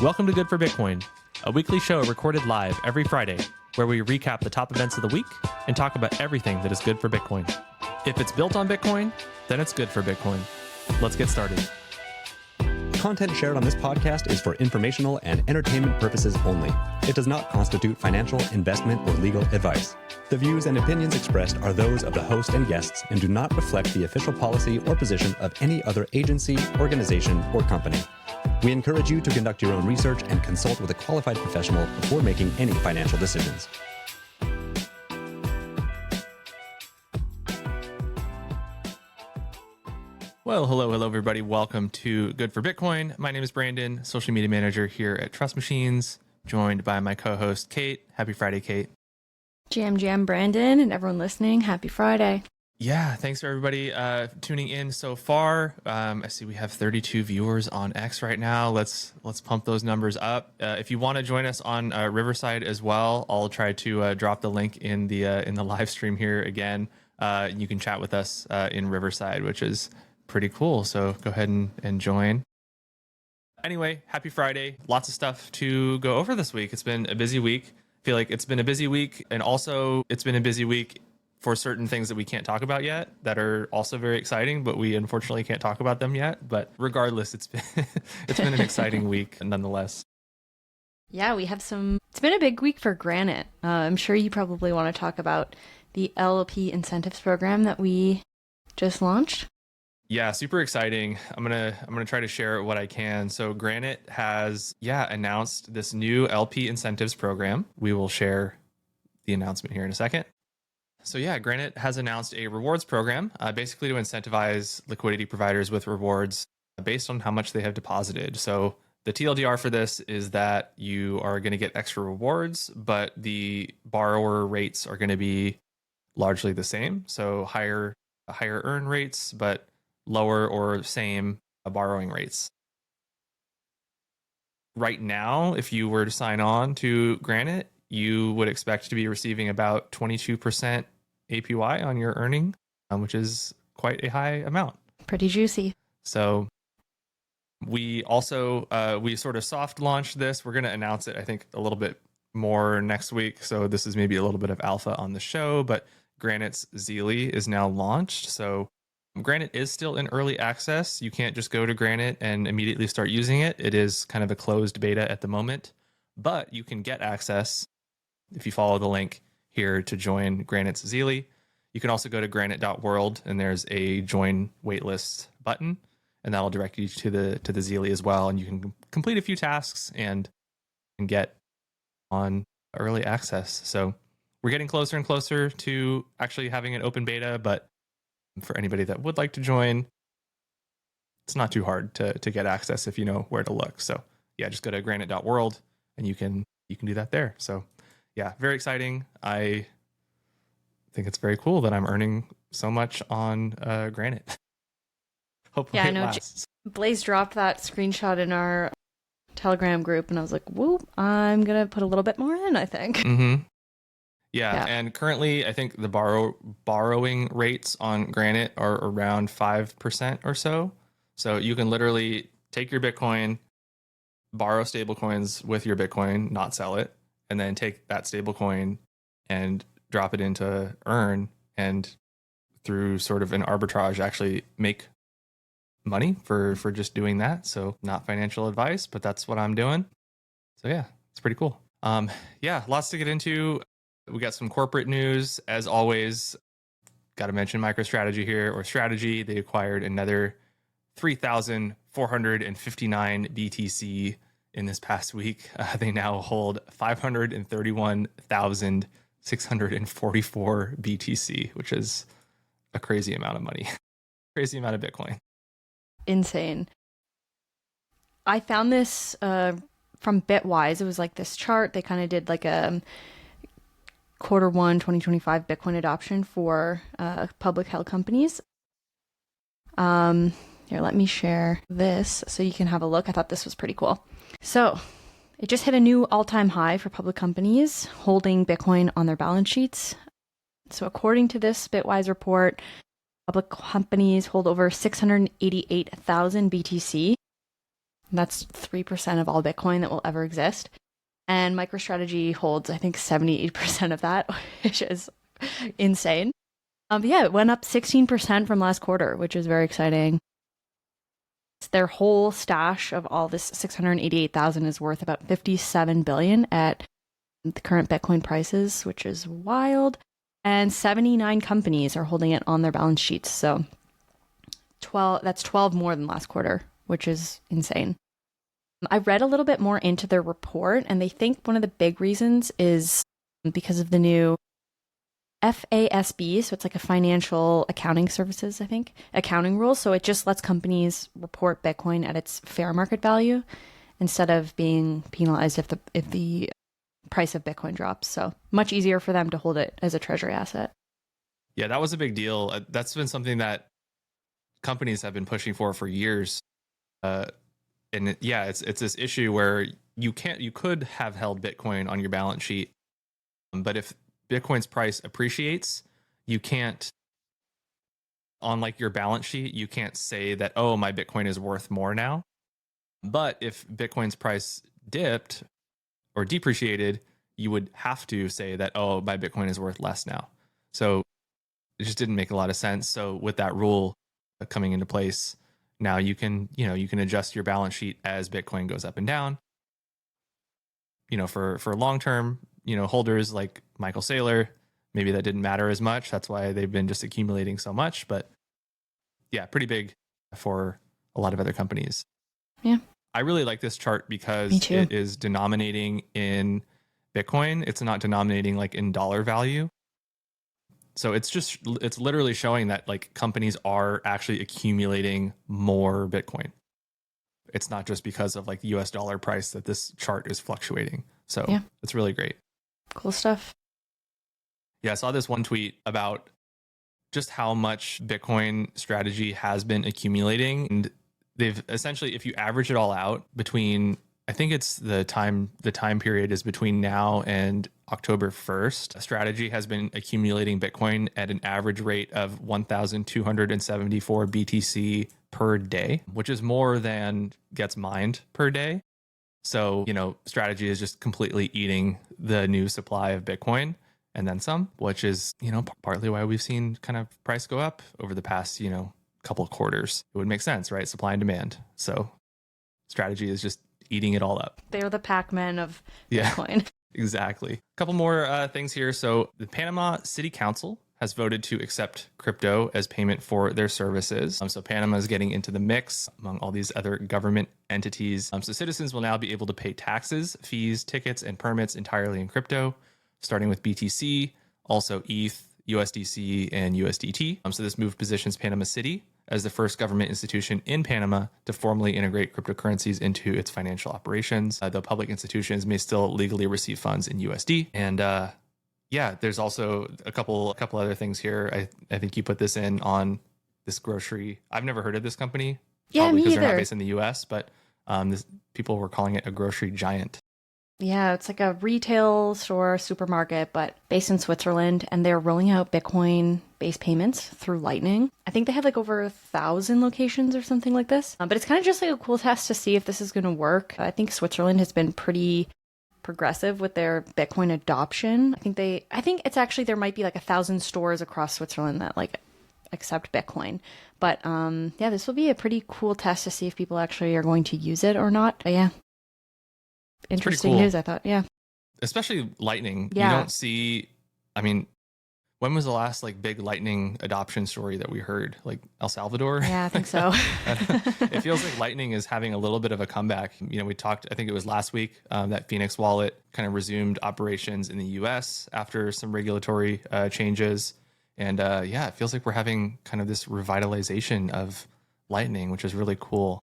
Welcome to Good for Bitcoin, a weekly show recorded live every Friday, where we recap the top events of the week and talk about everything that is good for Bitcoin. If it's built on Bitcoin, then it's good for Bitcoin. Let's get started. Content shared on this podcast is for informational and entertainment purposes only. It does not constitute financial, investment, or legal advice. The views and opinions expressed are those of the host and guests and do not reflect the official policy or position of any other agency, organization, or company. We encourage you to conduct your own research and consult with a qualified professional before making any financial decisions. Well, hello, everybody. Welcome to Good for Bitcoin. My name is Brandon, social media manager here at Trust Machines, joined by my co-host, Kate. Happy Friday, Kate. Jam, Brandon, and everyone listening. Happy Friday. Yeah, thanks for everybody tuning in so far. I see we have 32 viewers on X right now. Let's pump those numbers up. If you want to join us on Riverside as well, I'll try to drop the link in the live stream here again. You can chat with us in Riverside, which is pretty cool. So go ahead and join. Anyway, happy Friday. Lots of stuff to go over this week. It's been a busy week. I feel like it's been a busy week, and also it's been a busy week for certain things that we can't talk about yet that are also very exciting, but we unfortunately can't talk about them yet. But regardless, it's been an exciting week nonetheless. Yeah, it's been a big week for Granite. I'm sure you probably want to talk about the LP Incentives program that we just launched. Yeah, super exciting. I'm gonna try to share what I can. So Granite has announced this new LP Incentives program. We will share the announcement here in a second. So yeah, Granite has announced a rewards program, basically to incentivize liquidity providers with rewards based on how much they have deposited. So the TLDR for this is that you are going to get extra rewards, but the borrower rates are going to be largely the same. So higher earn rates, but lower or same borrowing rates. Right now, if you were to sign on to Granite, you would expect to be receiving about 22% APY on your earning, which is quite a high amount. Pretty juicy. So we also, we sort of soft launched this. We're going to announce it, I think, a little bit more next week. So this is maybe a little bit of alpha on the show, but Granite's Zealy is now launched. So Granite is still in early access. You can't just go to Granite and immediately start using it. It is kind of a closed beta at the moment, but you can get access if you follow the link here to join Granite's Zealy. You can also go to granite.world and there's a join waitlist button, and that'll direct you to the Zealy as well. And you can complete a few tasks and get on early access. So we're getting closer and closer to actually having an open beta, but for anybody that would like to join, it's not too hard to get access if you know where to look. So yeah, just go to granite.world and you can do that there. So yeah, very exciting. I think it's very cool that I'm earning so much on Granite. Hopefully yeah, I it know. lasts. Blaze dropped that screenshot in our Telegram group, and I was like, whoop, I'm going to put a little bit more in, I think. Mm-hmm. Yeah, and currently I think the borrowing rates on Granite are around 5% or so. So you can literally take your Bitcoin, borrow stablecoins with your Bitcoin, not sell it, and then take that stablecoin and drop it into Earn, and through sort of an arbitrage actually make money for just doing that. So not financial advice, but that's what I'm doing. So yeah, it's pretty cool. Yeah, lots to get into. We got some corporate news. As always, got to mention MicroStrategy here, or Strategy. They acquired another 3,459 BTC in this past week. They now hold 531,644 BTC, which is a crazy amount of money. Crazy amount of Bitcoin. Insane. I found this from Bitwise. It was like this chart. They kind of did like a Q1 2025 Bitcoin adoption for public held companies. Here, let me share this so you can have a look. I thought this was pretty cool. So it just hit a new all-time high for public companies holding Bitcoin on their balance sheets. So according to this Bitwise report, public companies hold over 688,000 BTC. That's 3% of all Bitcoin that will ever exist. And MicroStrategy holds, I think, 78% of that, which is insane. But yeah, it went up 16% from last quarter, which is very exciting. Their whole stash of all this 688,000 is worth about 57 billion at the current Bitcoin prices, which is wild. And 79 companies are holding it on their balance sheets. So 12 more than last quarter, which is insane. I read a little bit more into their report, and they think one of the big reasons is because of the new FASB, so it's like a financial accounting services, I think, accounting rules. So it just lets companies report Bitcoin at its fair market value instead of being penalized if the price of Bitcoin drops. So much easier for them to hold it as a treasury asset. Yeah, that was a big deal. That's been something that companies have been pushing for years. And yeah, it's this issue where you could have held Bitcoin on your balance sheet, but if Bitcoin's price appreciates, you can't, on like your balance sheet, you can't say that, oh, my Bitcoin is worth more now. But if Bitcoin's price dipped or depreciated, you would have to say that, oh, my Bitcoin is worth less now. So it just didn't make a lot of sense. So with that rule coming into place, now you can adjust your balance sheet as Bitcoin goes up and down. For long-term, holders like Michael Saylor, maybe that didn't matter as much. That's why they've been just accumulating so much. But yeah, pretty big for a lot of other companies. Yeah. I really like this chart because it is denominating in Bitcoin. It's not denominating like in dollar value. So it's literally showing that like companies are actually accumulating more Bitcoin. It's not just because of like the US dollar price that this chart is fluctuating. So yeah, it's really great. Cool stuff. Yeah, I saw this one tweet about just how much MicroStrategy has been accumulating. And they've essentially, if you average it all out between, I think it's the time period is between now and October 1st. Strategy has been accumulating Bitcoin at an average rate of 1,274 BTC per day, which is more than gets mined per day. So, Strategy is just completely eating the new supply of Bitcoin and then some, which is, partly why we've seen kind of price go up over the past, couple of quarters. It would make sense, right? Supply and demand. So Strategy is just eating it all up. They're the Pac-Man of Bitcoin. Exactly. A couple more things here. So the Panama City Council has voted to accept crypto as payment for their services. So Panama is getting into the mix among all these other government entities. So citizens will now be able to pay taxes, fees, tickets, and permits entirely in crypto, starting with BTC, also ETH, USDC, and USDT. So this move positions Panama City as the first government institution in Panama to formally integrate cryptocurrencies into its financial operations. Though public institutions may still legally receive funds in USD. And there's also a couple other things here. I think you put this in on this grocery. I've never heard of this company. Yeah, me because either. They're not based in the US, but people were calling it a grocery giant. Yeah, it's like a retail store, supermarket, but based in Switzerland, and they're rolling out Bitcoin-based payments through Lightning. I think they have like over 1,000 locations or something like this. But it's kind of just like a cool test to see if this is going to work. I think Switzerland has been pretty progressive with their Bitcoin adoption. I think it's actually, there might be like 1,000 stores across Switzerland that like accept Bitcoin. But this will be a pretty cool test to see if people actually are going to use it or not. But yeah. Interesting cool news, I thought. Yeah. Especially Lightning. Yeah. You don't see, when was the last like big Lightning adoption story that we heard? Like El Salvador? Yeah, I think so. It feels like Lightning is having a little bit of a comeback. We talked, I think it was last week, that Phoenix Wallet kind of resumed operations in the US after some regulatory changes. And it feels like we're having kind of this revitalization of Lightning, which is really cool.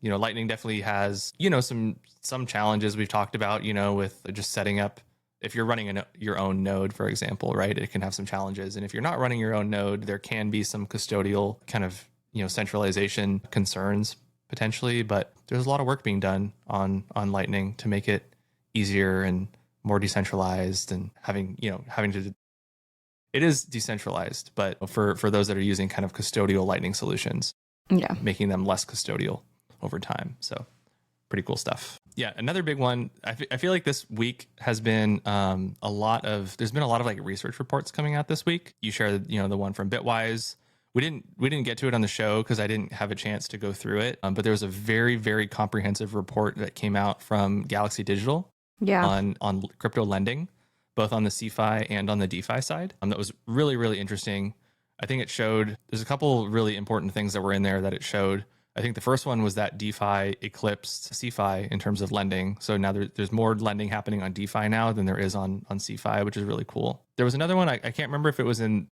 Lightning definitely has, some challenges we've talked about, with just setting up. If you're running your own node, for example, right, it can have some challenges. And if you're not running your own node, there can be some custodial kind of, centralization concerns potentially. But there's a lot of work being done on Lightning to make it easier and more decentralized and having to. It is decentralized, but for those that are using kind of custodial Lightning solutions, making them less custodial over time. So pretty cool stuff. Yeah, another big one. I feel like this week has been there's been a lot of like research reports coming out this week. You shared, the one from Bitwise. We didn't get to it on the show because I didn't have a chance to go through it. But there was a very, very comprehensive report that came out from Galaxy Digital on crypto lending, both on the CeFi and on the DeFi side. That was really, really interesting. I think it showed there's a couple really important things that were in there that it showed. I think the first one was that DeFi eclipsed CeFi in terms of lending. So now there's more lending happening on DeFi now than there is on CeFi, which is really cool. There was another one. I can't remember if it was in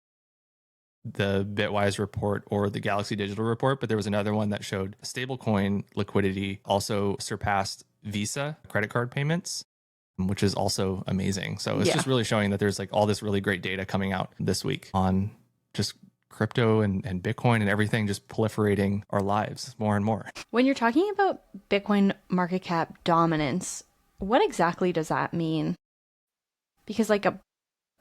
the Bitwise report or the Galaxy Digital report, but there was another one that showed stablecoin liquidity also surpassed Visa credit card payments, which is also amazing. So it's just really showing that there's like all this really great data coming out this week on just crypto and Bitcoin and everything just proliferating our lives more and more. When you're talking about Bitcoin market cap dominance, what exactly does that mean? Because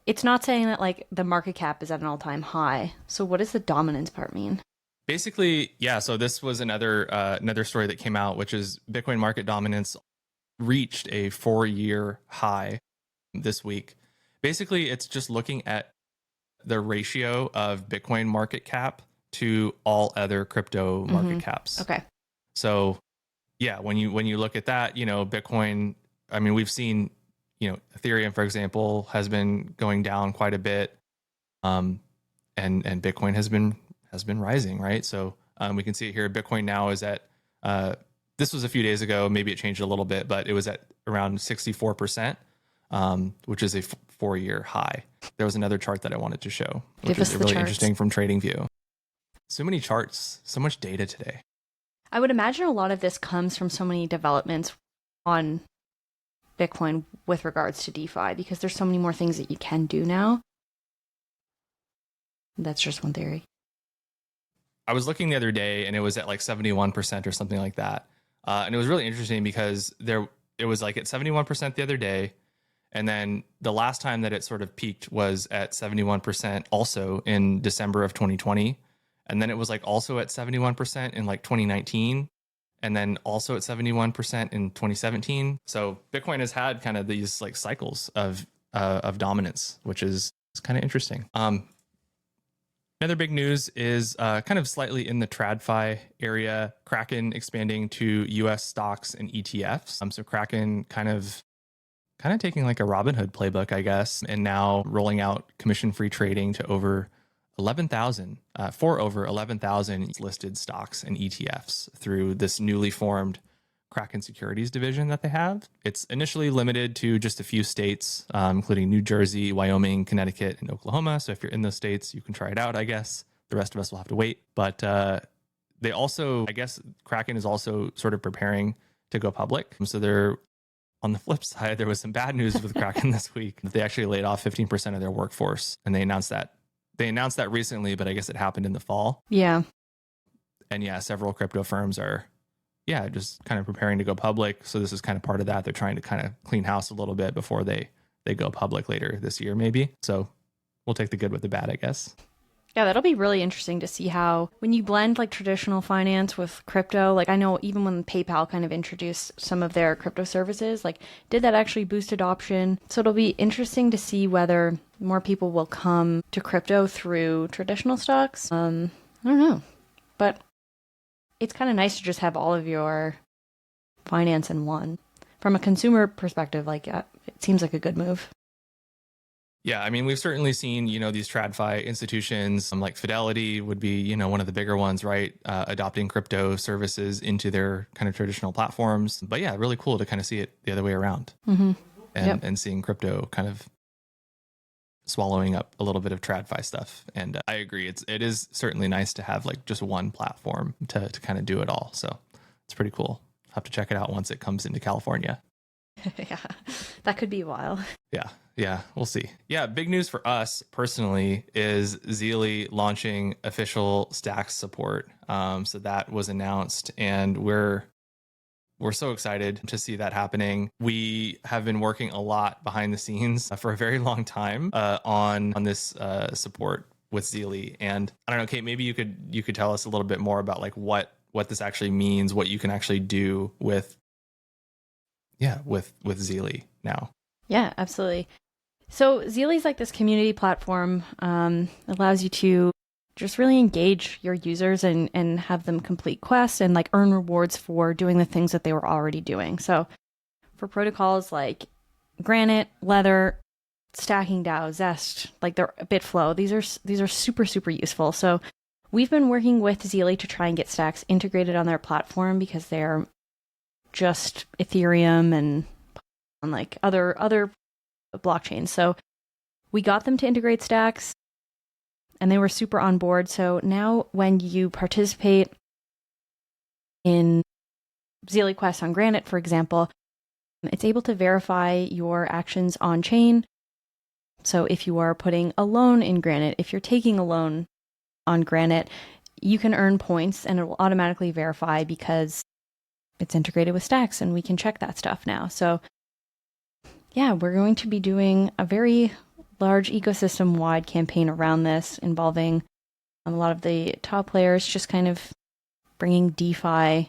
it's not saying that like the market cap is at an all-time high. So what does the dominance part mean? Basically, yeah. So this was another story that came out, which is Bitcoin market dominance reached a 4-year high this week. Basically, it's just looking at the ratio of Bitcoin market cap to all other crypto market caps. Okay. So yeah, when you look at that, Bitcoin, I mean, we've seen, Ethereum, for example, has been going down quite a bit. And Bitcoin has been rising, right? So we can see it here. Bitcoin now is at, this was a few days ago, maybe it changed a little bit, but it was at around 64%, which is a 4-year high. There was another chart that I wanted to show, which is really interesting from TradingView. So many charts, so much data today. I would imagine a lot of this comes from so many developments on Bitcoin with regards to DeFi, because there's so many more things that you can do now. That's just one theory. I was looking the other day and it was at like 71% or something like that. And it was really interesting because it was like at 71% the other day. And then the last time that it sort of peaked was at 71% also in December of 2020. And then it was like also at 71% in like 2019. And then also at 71% in 2017. So Bitcoin has had kind of these like cycles of dominance, which is kind of interesting. Another big news is kind of slightly in the TradFi area, Kraken expanding to US stocks and ETFs. So Kraken kind of taking like a Robinhood playbook, I guess, and now rolling out commission-free trading to over 11,000 listed stocks and ETFs through this newly formed Kraken Securities division that they have. It's initially limited to just a few states, including New Jersey, Wyoming, Connecticut, and Oklahoma. So if you're in those states, you can try it out, I guess. The rest of us will have to wait. But they also, I guess, Kraken is also sort of preparing to go public. So they're, on the flip side, there was some bad news with Kraken this week. They actually laid off 15% of their workforce, and they announced that recently, but I guess it happened in the fall. Yeah. And yeah, several crypto firms are, just kind of preparing to go public. So this is kind of part of that. They're trying to kind of clean house a little bit before they go public later this year, maybe. So we'll take the good with the bad, I guess. Yeah, that'll be really interesting to see how, when you blend like traditional finance with crypto, like I know even when PayPal kind of introduced some of their crypto services, like did that actually boost adoption? So it'll be interesting to see whether more people will come to crypto through traditional stocks. I don't know, but it's kind of nice to just have all of your finance in one. From a consumer perspective, like it seems like a good move. Yeah, I mean, we've certainly seen, these TradFi institutions like Fidelity would be, one of the bigger ones, right? Adopting crypto services into their kind of traditional platforms. But yeah, really cool to kind of see it the other way around. Mm-hmm. And seeing crypto kind of swallowing up a little bit of TradFi stuff. And I agree. It is certainly nice to have like just one platform to kind of do it all. So it's pretty cool. Have to check it out once it comes into California. Yeah, that could be a while. Yeah, we'll see. Yeah, big news for us personally is Zealy launching official Stacks support. So that was announced, and we're so excited to see that happening. We have been working a lot behind the scenes for a very long time on this support with Zealy. And I don't know, Kate, maybe you could tell us a little bit more about like what this actually means, what you can actually do with with Zealy now. Yeah, absolutely. So Zealy is like this community platform. Allows you to just really engage your users and have them complete quests and like earn rewards for doing the things that they were already doing. So for protocols like Granite, Leather, Stacking DAO, Zest, like their Bitflow, these are super, super useful. So we've been working with Zealy to try and get stacks integrated on their platform because they're just Ethereum and like other blockchains. So we got them to integrate stacks and they were super on board. So now when you participate in Zealy quests on Granite, for example, it's able to verify your actions on chain. So if you are putting a loan in Granite, if you're taking a loan on Granite, you can earn points and it will automatically verify because it's integrated with stacks and we can check that stuff now. So yeah, we're going to be doing a very large ecosystem-wide campaign around this involving a lot of the top players, just kind of bringing DeFi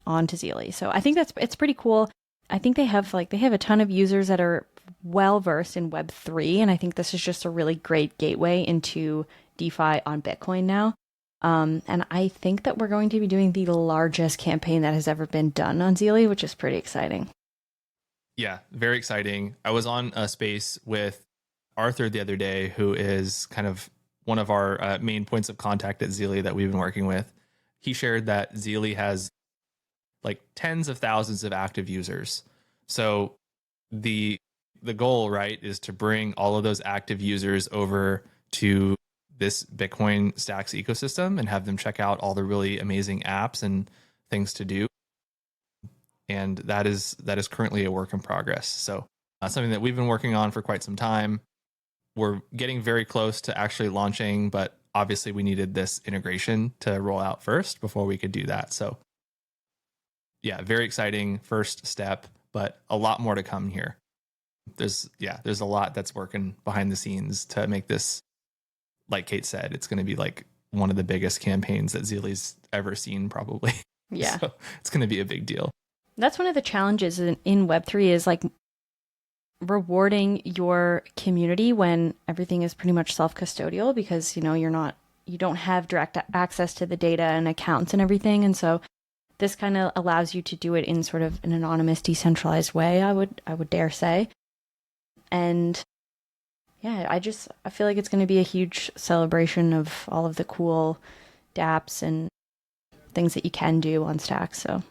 onto Zealy. So I think it's pretty cool. I think they have a ton of users that are well versed in Web3, and I think this is just a really great gateway into DeFi on Bitcoin now. And I think that we're going to be doing the largest campaign that has ever been done on Zealy, which is pretty exciting. Yeah, very exciting. I was on a space with Arthur the other day, who is kind of one of our main points of contact at Zealy that we've been working with. He shared that Zealy has like tens of thousands of active users. So the goal, right, is to bring all of those active users over to this Bitcoin Stacks ecosystem and have them check out all the really amazing apps and things to do. And that is currently a work in progress. So something that we've been working on for quite some time. We're getting very close to actually launching, but obviously we needed this integration to roll out first before we could do that. So yeah, very exciting first step, but a lot more to come here. There's a lot that's working behind the scenes to make this, like Kate said, it's going to be like one of the biggest campaigns that Zealy's ever seen, probably. Yeah. So it's going to be a big deal. That's one of the challenges in Web3 is like rewarding your community when everything is pretty much self-custodial because, you don't have direct access to the data and accounts and everything. And so this kind of allows you to do it in sort of an anonymous, decentralized way, I would dare say. And yeah, I feel like it's going to be a huge celebration of all of the cool dApps and things that you can do on Stacks. So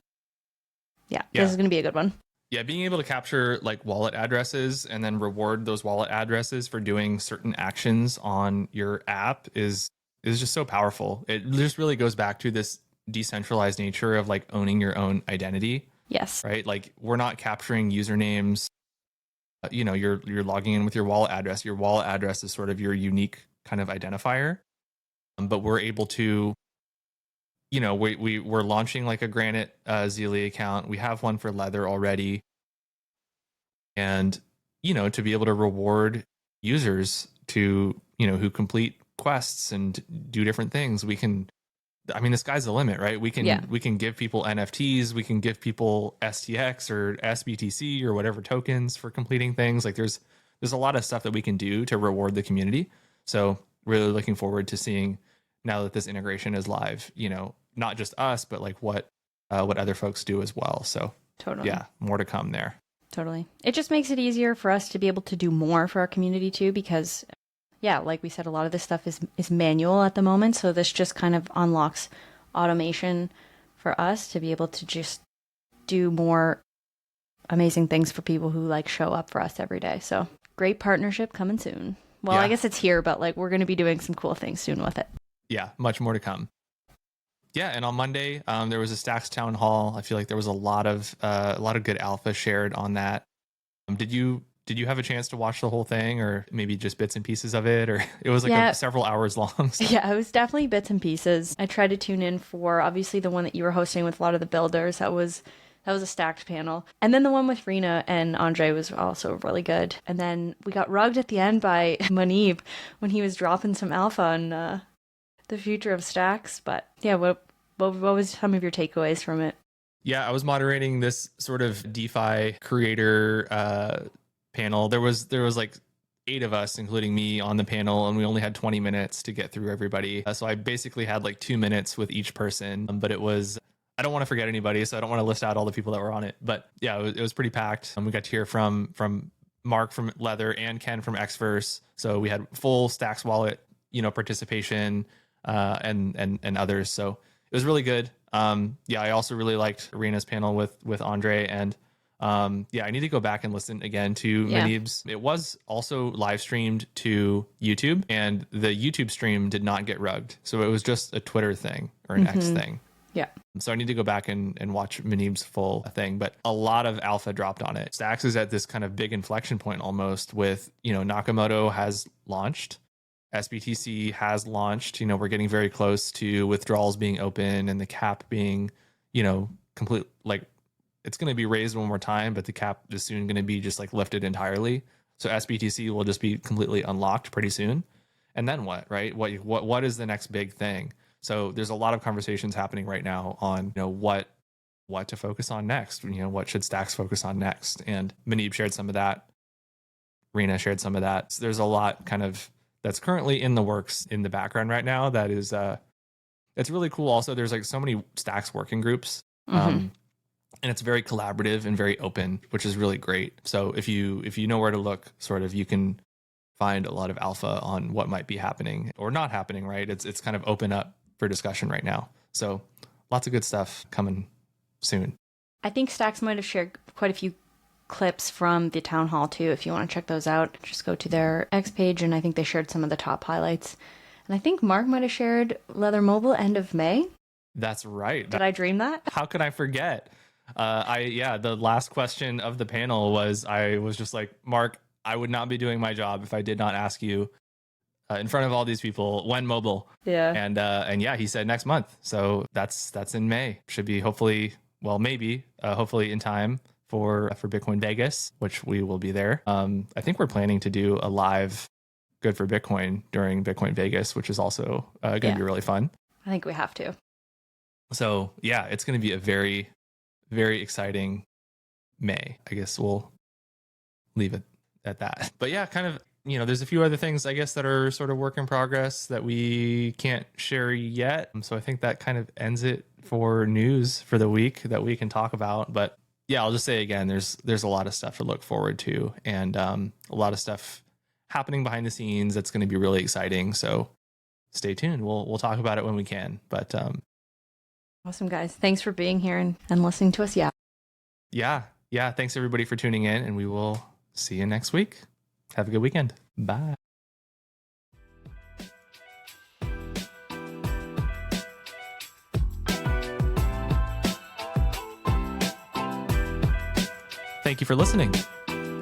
yeah, this is going to be a good one. Yeah, being able to capture like wallet addresses and then reward those wallet addresses for doing certain actions on your app is just so powerful. It just really goes back to this decentralized nature of like owning your own identity. Yes. Right? Like we're not capturing usernames. You're logging in with your wallet address. Your wallet address is sort of your unique kind of identifier. But we're able to, we're launching like a Granite Zealy account. We have one for Leather already. And, to be able to reward users to, who complete quests and do different things, the sky's the limit, right? We can give people NFTs, we can give people STX or SBTC or whatever tokens for completing things. Like there's a lot of stuff that we can do to reward the community. So really looking forward to seeing now that this integration is live, not just us, but like what other folks do as well. So totally. Yeah, more to come there. Totally. It just makes it easier for us to be able to do more for our community too, because yeah, like we said, a lot of this stuff is manual at the moment. So this just kind of unlocks automation for us to be able to just do more amazing things for people who like show up for us every day. So great partnership coming soon. Well, yeah. I guess it's here, but like we're going to be doing some cool things soon with it. Yeah, much more to come. Yeah, and on Monday there was a Stacks town hall. I feel like there was a lot of good alpha shared on that. Did you have a chance to watch the whole thing, or maybe just bits and pieces of it, or it was like several hours long? So. Yeah, it was definitely bits and pieces. I tried to tune in for obviously the one that you were hosting with a lot of the builders. That was a stacked panel, and then the one with Rena and Andre was also really good. And then we got rugged at the end by Manib when he was dropping some alpha on the future of Stacks. But yeah, what was some of your takeaways from it? Yeah, I was moderating this sort of DeFi creator panel. There was like 8 of us, including me, on the panel, and we only had 20 minutes to get through everybody. So I basically had like 2 minutes with each person, but it was, I don't want to forget anybody, so I don't want to list out all the people that were on it. But yeah, it was pretty packed. And we got to hear from Mark from Leather and Ken from Xverse. So we had full Stacks wallet, participation, and others. So it was really good. Yeah, I also really liked Arena's panel with Andre, and yeah, I need to go back and listen again to Manib's. It was also live streamed to YouTube, and the YouTube stream did not get rugged. So it was just a Twitter thing or an X thing. Yeah. So I need to go back and watch Manib's full thing, but a lot of alpha dropped on it. Stacks is at this kind of big inflection point almost with, Nakamoto has launched, SBTC has launched, we're getting very close to withdrawals being open and the cap being, complete, like it's going to be raised one more time, but the cap is soon going to be just like lifted entirely. So SBTC will just be completely unlocked pretty soon. And then what, right? What is the next big thing? So there's a lot of conversations happening right now on, what to focus on next. What should Stacks focus on next? And Manib shared some of that. Rena shared some of that. So there's a lot kind of that's currently in the works in the background right now. That is, it's really cool. Also, there's like so many Stacks working groups, and it's very collaborative and very open, which is really great. So if you know where to look, sort of, you can find a lot of alpha on what might be happening or not happening. Right? It's kind of open up for discussion right now. So lots of good stuff coming soon. I think Stacks might have shared quite a few clips from the town hall too. If you want to check those out, just go to their X page, and I think they shared some of the top highlights. And I think Mark might have shared Leather Mobile end of May. That's right. Did I dream that? How could I forget? The last question of the panel was, I was just like, Mark, I would not be doing my job if I did not ask you in front of all these people when mobile. Yeah. And yeah, he said next month. So that's in May. Should be hopefully in time for Bitcoin Vegas, which we will be there. I think we're planning to do a live Good for Bitcoin during Bitcoin Vegas, which is also going to be really fun. I think we have to. So yeah, it's going to be a very, very exciting May. I guess we'll leave it at that. But yeah, kind of, there's a few other things, I guess, that are sort of work in progress that we can't share yet. So I think that kind of ends it for news for the week that we can talk about. But yeah, I'll just say again, there's a lot of stuff to look forward to, and a lot of stuff happening behind the scenes that's going to be really exciting. So stay tuned. We'll talk about it when we can. But awesome, guys. Thanks for being here and listening to us. Yeah. Thanks everybody for tuning in, and we will see you next week. Have a good weekend. Bye. Thank you for listening.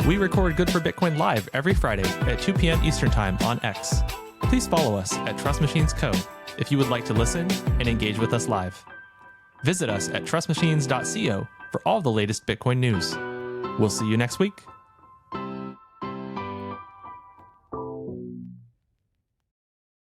We record Good for Bitcoin live every Friday at 2 p.m. Eastern Time on X. Please follow us at Trust Machines Co. if you would like to listen and engage with us live. Visit us at trustmachines.co for all the latest Bitcoin news. We'll see you next week.